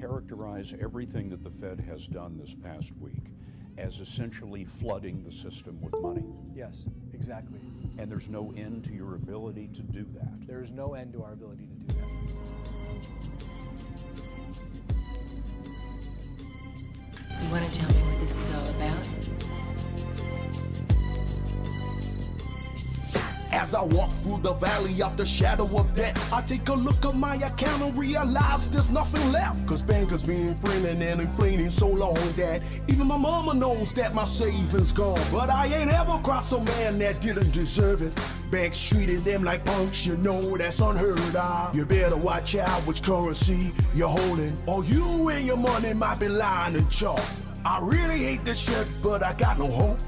characterize everything that the Fed has done this past week as essentially flooding the system with money. Yes, exactly. And there's no end to your ability to do that. There is no end to our ability to do that. You want to tell me what this is all about? As I walk through the valley of the shadow of death, I take a look at my account and realize there's nothing left. Cause bankers been printing and inflating so long that even my mama knows that my savings gone. But I ain't ever crossed a man that didn't deserve it. Banks treated them like punks, you know that's unheard of. You better watch out which currency you're holding, or you and your money might be lying in chalk. I really hate this shit, but I got no hope.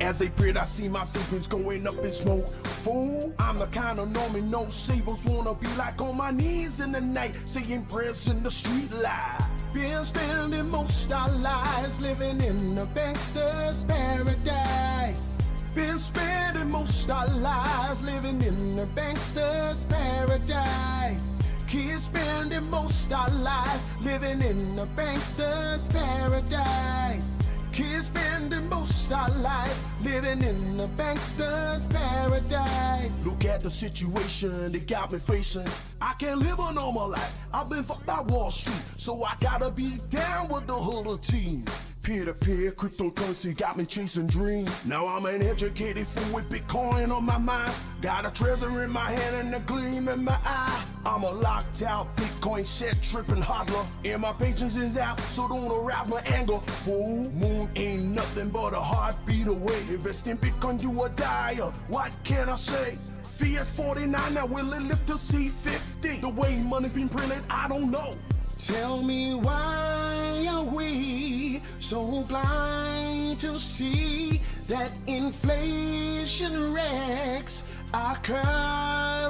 As they prayed, I see my savings going up in smoke. Fool, I'm the kind of normie no savers wanna be like on my knees in the night, saying prayers in the street light. Been spending most our lives living in a bankster's paradise. Been spending most our lives living in a bankster's paradise. Kids spending most our lives living in a bankster's paradise. Kids spending most our lives living in the bankster's paradise. Look at the situation they got me facing. I can't live a normal life. I've been fucked by Wall Street, so I gotta be down with the whole team. Peer-to-peer cryptocurrency got me chasing dreams. Now I'm an educated fool with Bitcoin on my mind. Got a treasure in my hand and a gleam in my eye. I'm a locked out Bitcoin set tripping hodler. And my patience is out, so don't arouse my anger. Fool, moon ain't nothing but a heartbeat away. Invest in Bitcoin, you a dyer. What can I say? Fiat's 49, now will it lift to C50? The way money's been printed, I don't know. Tell me why are we so blind to see that inflation wrecks our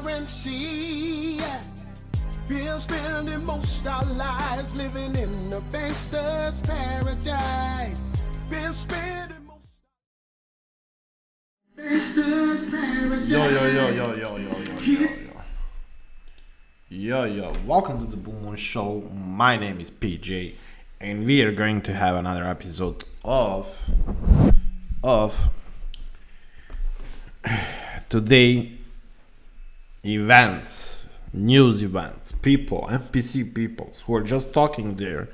currency? Been spending most our lives living in a bankster's paradise. Been spending most bankster's paradise. Yo, welcome to the Blue Moon Show. My name is PJ, and we are going to have another episode of today events, news events, people, NPC people who are just talking there,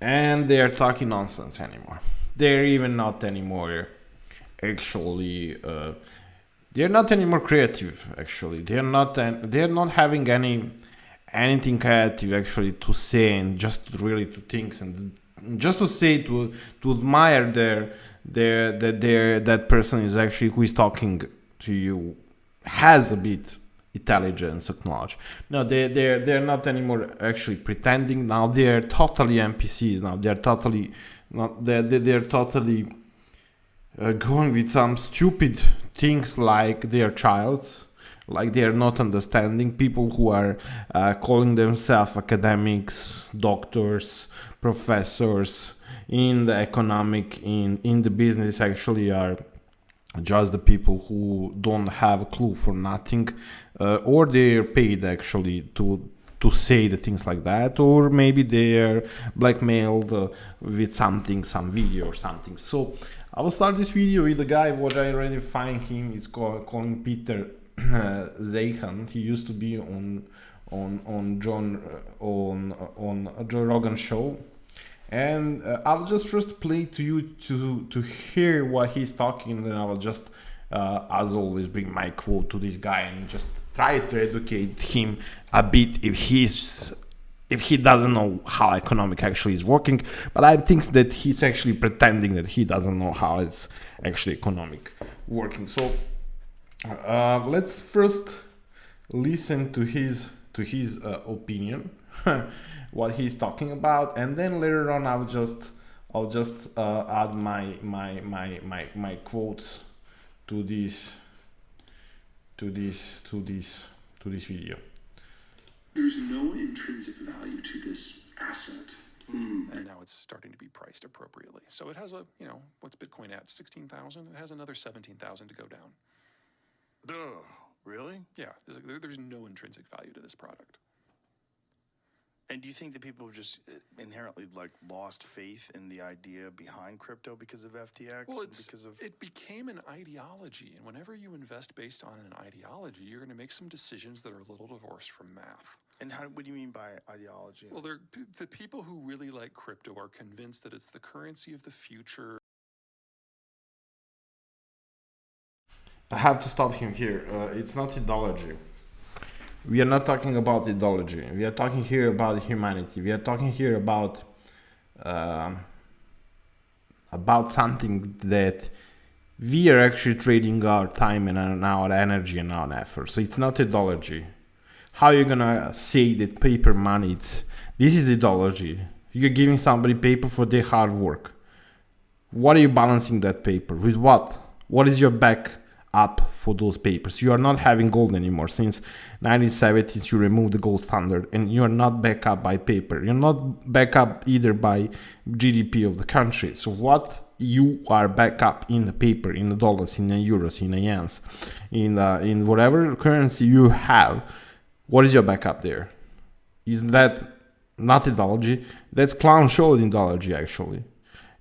and they are talking nonsense anymore. They're even not anymore actually they're not anymore creative. Actually, they're not having anything creative actually to say, and just really to think and just to say to admire that person is actually who is talking to you has a bit intelligence, knowledge. No, they're not anymore actually pretending. Now they're totally NPCs. Now they're totally going with some stupid things like their child, like they are not understanding. People who are calling themselves academics, doctors, professors in the economic, in the business, actually are just the people who don't have a clue for nothing, or they're paid actually to say the things like that, or maybe they're blackmailed with something, some video or something. So I will start this video with a guy what I already find him is calling Peter Zeihan. He used to be on Joe Rogan show, and I'll just first play to you to hear what he's talking, and then I will just as always bring my quote to this guy and just try to educate him a bit if he doesn't know how economic actually is working. But I think that he's actually pretending that he doesn't know how it's actually economic working. So let's first listen to his opinion, what he's talking about, and then later on I'll just add my quotes to this video. There's no intrinsic value to this asset. And now it's starting to be priced appropriately. So it has a, what's Bitcoin at? 16,000? It has another 17,000 to go down. Duh, really? Yeah, there's no intrinsic value to this product. And do you think that people just inherently like lost faith in the idea behind crypto because of FTX? Well, and because of it became an ideology, and whenever you invest based on an ideology, you're going to make some decisions that are a little divorced from math. and what do you mean by ideology? Well, the people who really like crypto are convinced that it's the currency of the future. I have to stop him here. It's not ideology. We are not talking about ideology. We are talking here about humanity. We are talking here about something that we are actually trading our time and our energy and our effort. So it's not ideology. How are you gonna say that paper money? This is ideology. You're giving somebody paper for their hard work. What are you balancing that paper with? What? What is your back up for those papers? You are not having gold anymore. Since 1970s, you removed the gold standard, and you are not back up by paper. You're not back up either by GDP of the country. So what you are back up in the paper, in the dollars, in the euros, in the yens, in whatever currency you have. What is your backup there? Is that not ideology? That's clown show ideology, actually.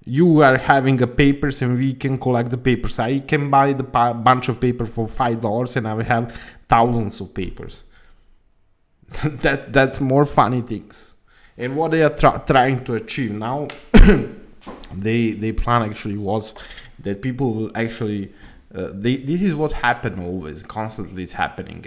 You are having a papers and we can collect the papers. I can buy the bunch of paper for $5 and I will have thousands of papers. That's more funny things. And what they are trying to achieve now, they plan actually was that people will actually, this is what happened always, constantly it's happening.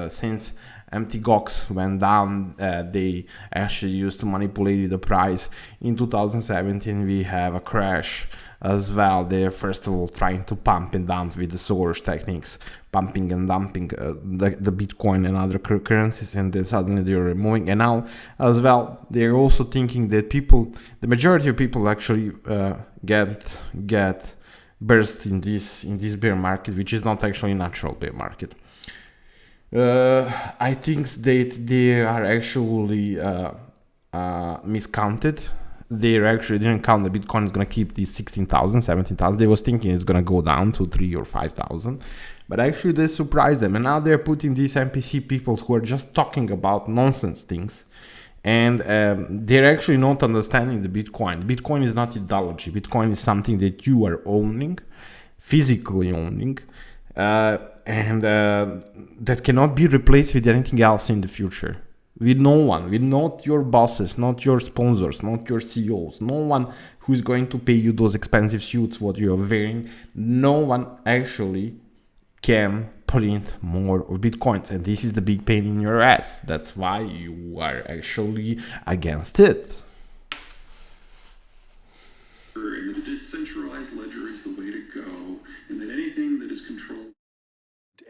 Since MTGOX went down, they actually used to manipulate the price. In 2017 we have a crash as well. They're first of all trying to pump and dump with the Soros techniques, pumping and dumping the Bitcoin and other currencies, and then suddenly they're removing. And now as well they're also thinking that the majority of people actually get burst in this bear market, which is not actually a natural bear market. I think that they are actually miscounted. They actually didn't count the Bitcoin is going to keep these 16,000, 17,000. They was thinking it's going to go down to 3 or 5,000. But actually they surprised them. And now they're putting these NPC people who are just talking about nonsense things. And they're actually not understanding the Bitcoin. Bitcoin is not ideology. Bitcoin is something that you are owning, physically owning. And that cannot be replaced with anything else in the future. With no one, with not your bosses, not your sponsors, not your CEOs, no one who is going to pay you those expensive suits what you are wearing. No one actually can print more of Bitcoins, and this is the big pain in your ass. That's why you are actually against it. And that a decentralized ledger is the way to go, and that anything that is controlled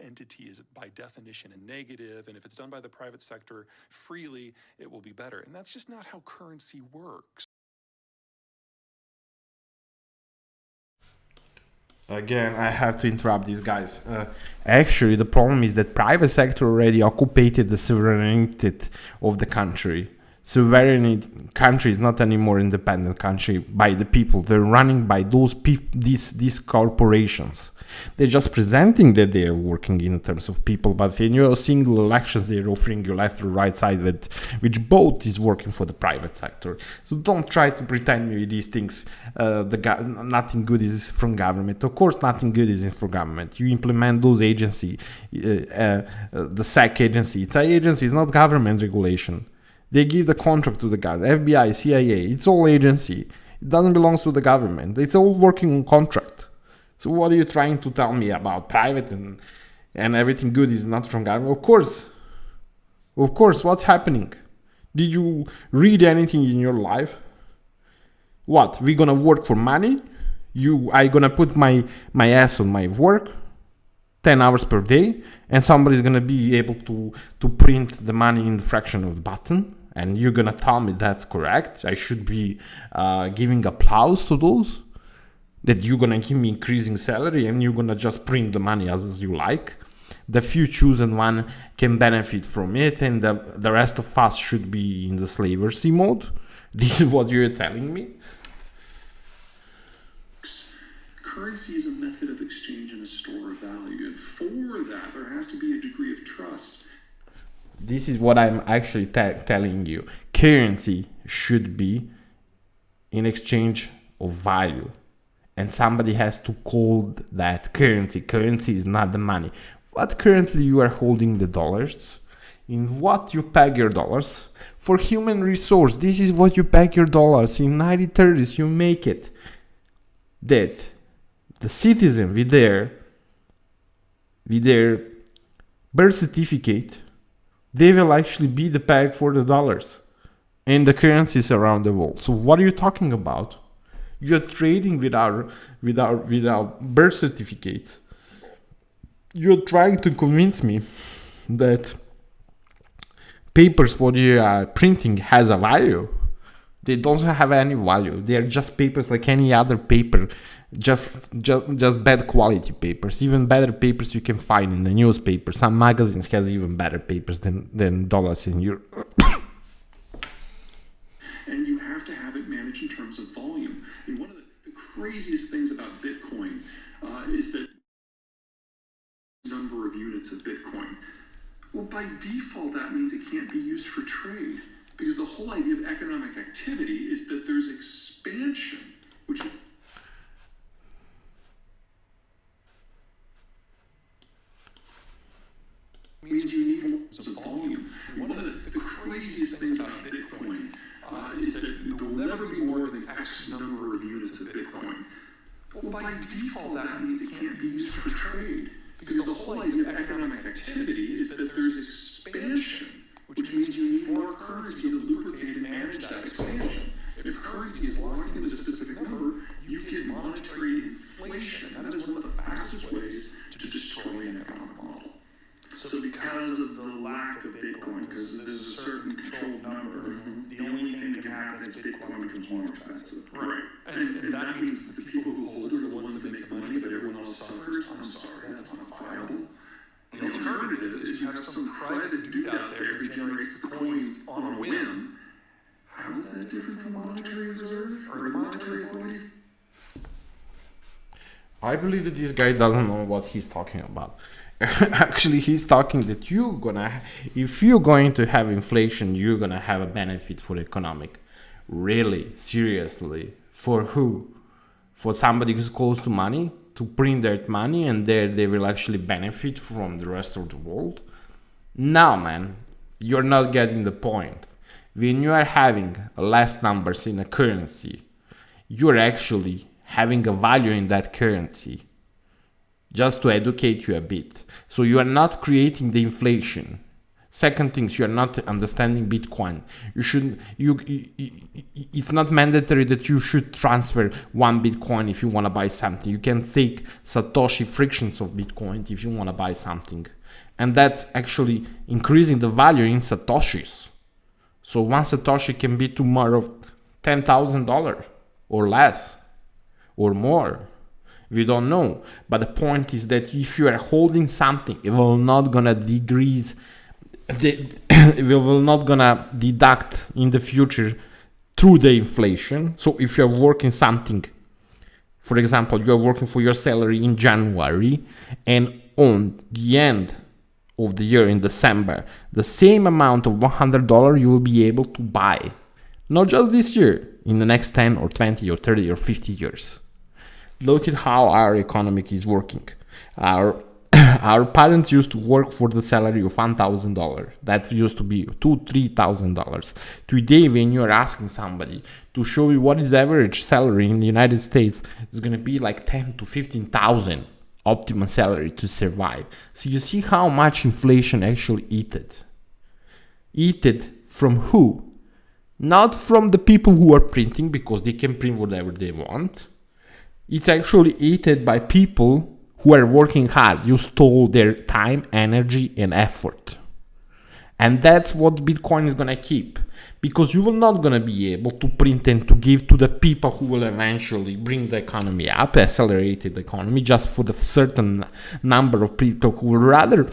entity is by definition a negative, and if it's done by the private sector freely, it will be better. And that's just not how currency works. Again, I have to interrupt these guys. Actually, the problem is that private sector already occupied the sovereignty of the country. Sovereign country is not anymore independent country by the people. They're running by these corporations. They're just presenting that they are working in terms of people, but in your single elections, they're offering you left or right side which both is working for the private sector. So don't try to pretend with these things. Nothing good is from government. Of course, nothing good is from government. You implement those agency, the SEC agency. It's an agency. It's not government regulation. They give the contract to the guys, FBI, CIA. It's all agency. It doesn't belong to the government. It's all working on contract. So what are you trying to tell me about private and everything good is not from government? Of course, what's happening? Did you read anything in your life? What, we gonna work for money? I gonna put my ass on my work, 10 hours per day, and somebody's gonna be able to print the money in the fraction of the button, and you're gonna tell me that's correct? I should be giving applause to those? That you're gonna give me increasing salary and you're gonna just print the money as you like. The few chosen one can benefit from it, and the rest of us should be in the slavery mode. This is what you're telling me? Currency is a method of exchange and a store of value, and for that, there has to be a degree of trust. This is what I'm actually telling you. Currency should be in exchange of value. And somebody has to call that currency. Currency is not the money. What currently you are holding the dollars? In what you peg your dollars? For human resource, this is what you peg your dollars. In 1930s, you make it. That the citizen with their birth certificate, they will actually be the peg for the dollars and the currencies around the world. So what are you talking about? You're trading with our birth certificates. You're trying to convince me that papers for the printing has a value. They don't have any value. They are just papers like any other paper, just bad quality papers. Even better papers you can find in the newspaper. Some magazines has even better papers than dollars in Europe. And you have to have it managed in terms of volume. And one of the craziest things about Bitcoin is that number of units of Bitcoin. Well, by default, that means it can't be used for trade, because the whole idea of economic activity is that there's expansion, which means you need more of volume. And one of the craziest things about Bitcoin is that there will never be more than X number of units of Bitcoin. Well, by default, that means it can't be used for trade, because the whole idea of economic activity is that there's expansion, which means you need more currency to lubricate and manage that expansion. If currency is locked into a specific number, you get monetary inflation. That is one of the fastest ways to destroy an economic model. So because of the lack of Bitcoin, because there's a certain controlled number, the only thing that can happen is Bitcoin becomes more expensive. Right. And that means that the people who hold it are the ones that make the money, but everyone else suffers. I'm sorry, that's not viable. The alternative is you have some private dude out there who generates the coins on a whim. How is that different from the monetary reserve or the monetary authorities? I believe that this guy doesn't know what he's talking about. Actually, he's talking that if you're going to have inflation, you're gonna have a benefit for economic. Really, seriously, for who? For somebody who's close to money, to print that money, and there they will actually benefit from the rest of the world? No, man, you're not getting the point. When you are having less numbers in a currency, you're actually having a value in that currency. Just to educate you a bit. So you are not creating the inflation. Second thing, you are not understanding Bitcoin. It's not mandatory that you should transfer 1 Bitcoin if you want to buy something. You can take Satoshi fractions of Bitcoin if you want to buy something. And that's actually increasing the value in Satoshis. So 1 Satoshi can be tomorrow $10,000 or less or more. We don't know, but the point is that if you are holding something, it will not gonna decrease. It will not gonna deduct in the future through the inflation. So if you are working something, for example, you are working for your salary in January, and on the end of the year in December, the same amount of $100 you will be able to buy, not just this year, in the next 10 or 20 or 30 or 50 years. Look at how our economy is working. Our parents used to work for the salary of $1,000. That used to be $2,000-$3,000. Today, when you are asking somebody to show you what is the average salary in the United States, it's going to be like $10,000 to $15,000 optimum salary to survive. So you see how much inflation actually eat it. Eat it from who? Not from the people who are printing, because they can print whatever they want. It's actually eaten by people who are working hard. You stole their time, energy, and effort. And that's what Bitcoin is going to keep. Because you will not going to be able to print and to give to the people who will eventually bring the economy up, accelerate the economy, just for the certain number of people who would rather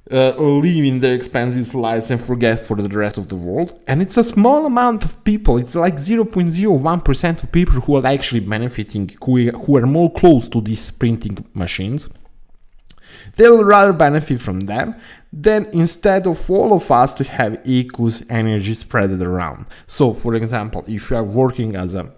live in their expensive lives and forget for the rest of the world. And it's a small amount of people. It's like 0.01% of people who are actually benefiting, who are more close to these printing machines. They will rather benefit from them than instead of all of us to have equal energy spread around. So, for example, if you are working as a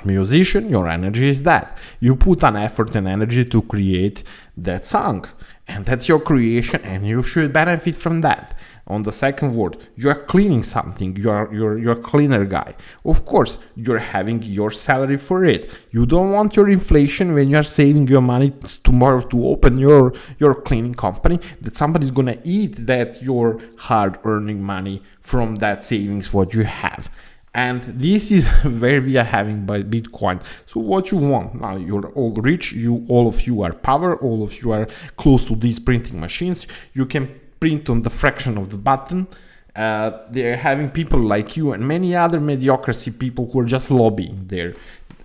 musician, your energy is that. You put an effort and energy to create that song, and that's your creation, and you should benefit from that. On the second word, you are cleaning something, you're a cleaner guy. Of course, you're having your salary for it. You don't want your inflation when you are saving your money tomorrow to open your cleaning company, that somebody's gonna eat that your hard earning money from that savings what you have. And this is where we are having by Bitcoin. So what you want now, you're all rich, all of you are power, all of you are close to these printing machines. You can print on the fraction of the button. They're having people like you and many other mediocrity people who are just lobbying there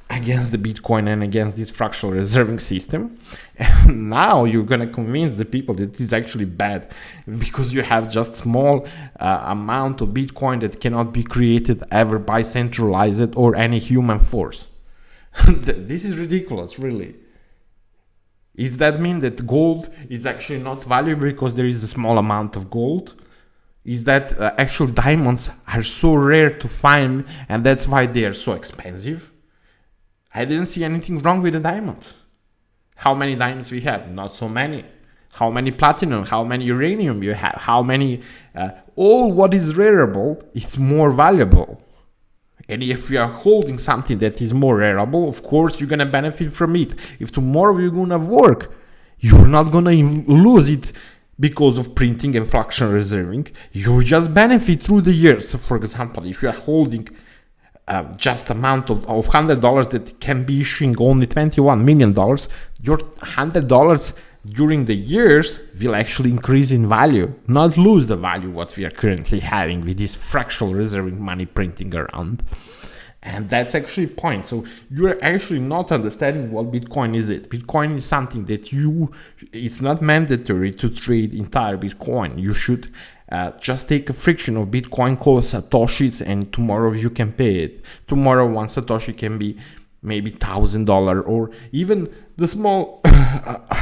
against the Bitcoin and against this fractional reserving system. And now you're gonna convince the people that it's actually bad because you have just small amount of Bitcoin that cannot be created ever by centralized or any human force. This is ridiculous, really. Does that mean that gold is actually not valuable because there is a small amount of gold? Is that actual diamonds are so rare to find and that's why they are so expensive? I didn't see anything wrong with the diamonds. How many diamonds we have? Not so many. How many platinum? How many uranium you have? How many? All what is rareable, it's more valuable. And if you are holding something that is more rareable, of course you're gonna benefit from it. If tomorrow you're gonna work, you're not gonna lose it because of printing and fractional reserving. You just benefit through the years. So for example, if you are holding just amount of $100 that can be issuing only $21 million, your $100 during the years will actually increase in value, not lose the value what we are currently having with this fractional reserving money printing around. And that's actually a point. So you're actually not understanding what Bitcoin is. Bitcoin is something that it's not mandatory to trade entire Bitcoin. You should just take a fraction of Bitcoin called Satoshis, and tomorrow you can pay it. Tomorrow one Satoshi can be maybe $1,000, or even the small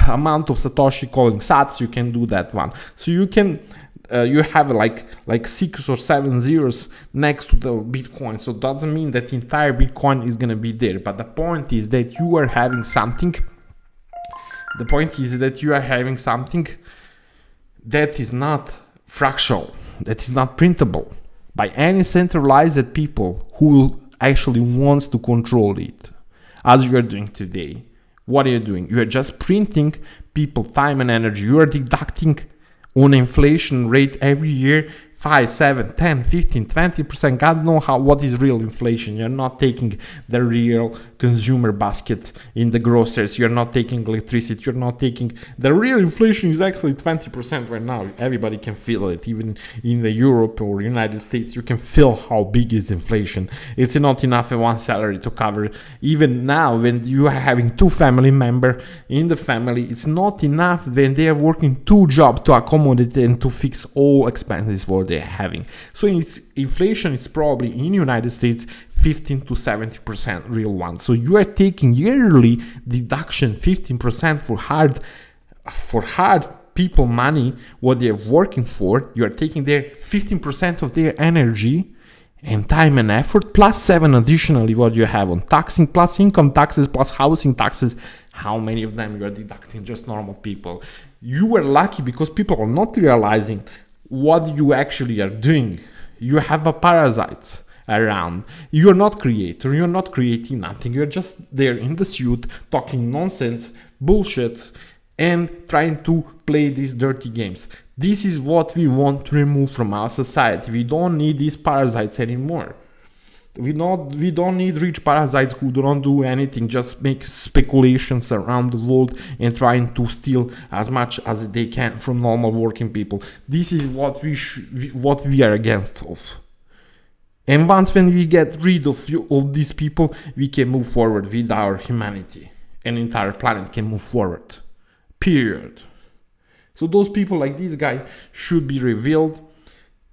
amount of Satoshi calling Sats, you can do that one. So you can you have like 6 or 7 zeros next to the Bitcoin. So it doesn't mean that entire Bitcoin is gonna be there. But the point is that you are having something. The point is that you are having something that is not fractional, that is not printable by any centralized people who actually wants to control it, as you are doing today. What are you doing? You are just printing people time and energy. You are deducting on inflation rate every year 5, 7, 10, 15, 20%. God knows what is real inflation. You're not taking the real consumer basket in the groceries. You're not taking electricity. You're not taking the real inflation is actually 20% right now. Everybody can feel it. Even in the Europe or United States, you can feel how big is inflation. It's not enough in one salary to cover. Even now, when you are having 2 family members in the family, it's not enough when they are working 2 jobs to accommodate and to fix all expenses for they're having. So inflation is probably in United States 15 to 70% real one. So you are taking yearly deduction 15% for hard people money, what they're working for. You are taking their 15% of their energy and time and effort, plus 7 additionally what you have on taxing, plus income taxes, plus housing taxes. How many of them you are deducting? Just normal people. You are lucky because people are not realizing what you actually are doing. You have a parasite around. You're not creator. You're not creating nothing. You're just there in the suit talking nonsense, bullshit, and trying to play these dirty games. This is what we want to remove from our society. We don't need these parasites anymore. We don't need rich parasites who don't do anything, just make speculations around the world and trying to steal as much as they can from normal working people. This is what we are against of. And once when we get rid of these people, we can move forward with our humanity. An entire planet can move forward. Period. So those people like this guy should be revealed.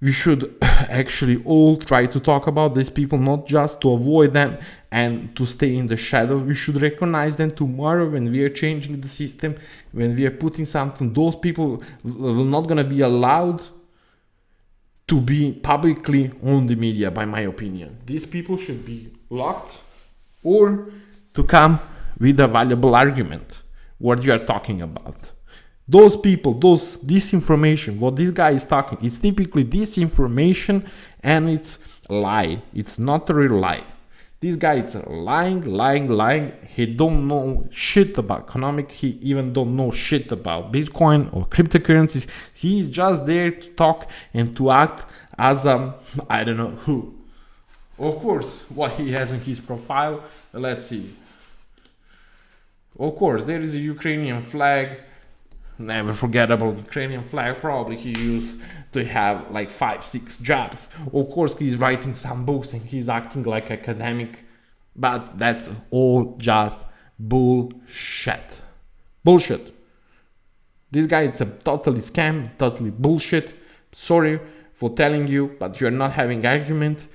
we should actually all try to talk about these people, not just to avoid them and to stay in the shadow. We should recognize them tomorrow when we are changing the system, when we are putting something. Those people will not gonna be allowed to be publicly on the media, by my opinion. These people should be locked or to come with a valuable argument what you are talking about. Those people, those disinformation, what this guy is talking, it's typically disinformation and it's lie. It's not a real lie. This guy is lying. He don't know shit about economic. He even don't know shit about Bitcoin or cryptocurrencies. He's just there to talk and to act as I don't know who. Of course, what he has in his profile, let's see. Of course, there is a Ukrainian flag. Never forgettable Ukrainian flag. Probably he used to have like 5-6 jobs. Of course, he's writing some books and he's acting like academic, but that's all just bullshit. This guy is a totally scam, totally bullshit. Sorry for telling you, but you're not having argument.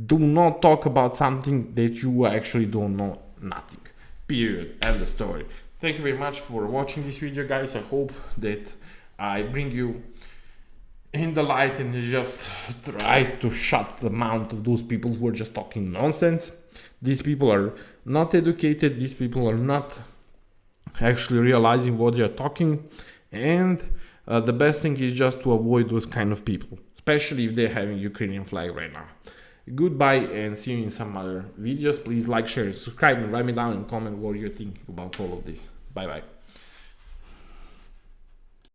Do not talk about something that you actually don't know nothing. Period. End the story. Thank you very much for watching this video, guys. I hope that I bring you in the light and just try to shut the mouth of those people who are just talking nonsense. These people are not educated. These people are not actually realizing what they are talking. And the best thing is just to avoid those kind of people, especially if they're having Ukrainian flag right now. Goodbye and see you in some other videos. Please like, share, subscribe, and write me down and comment what you're thinking about all of this. Bye bye.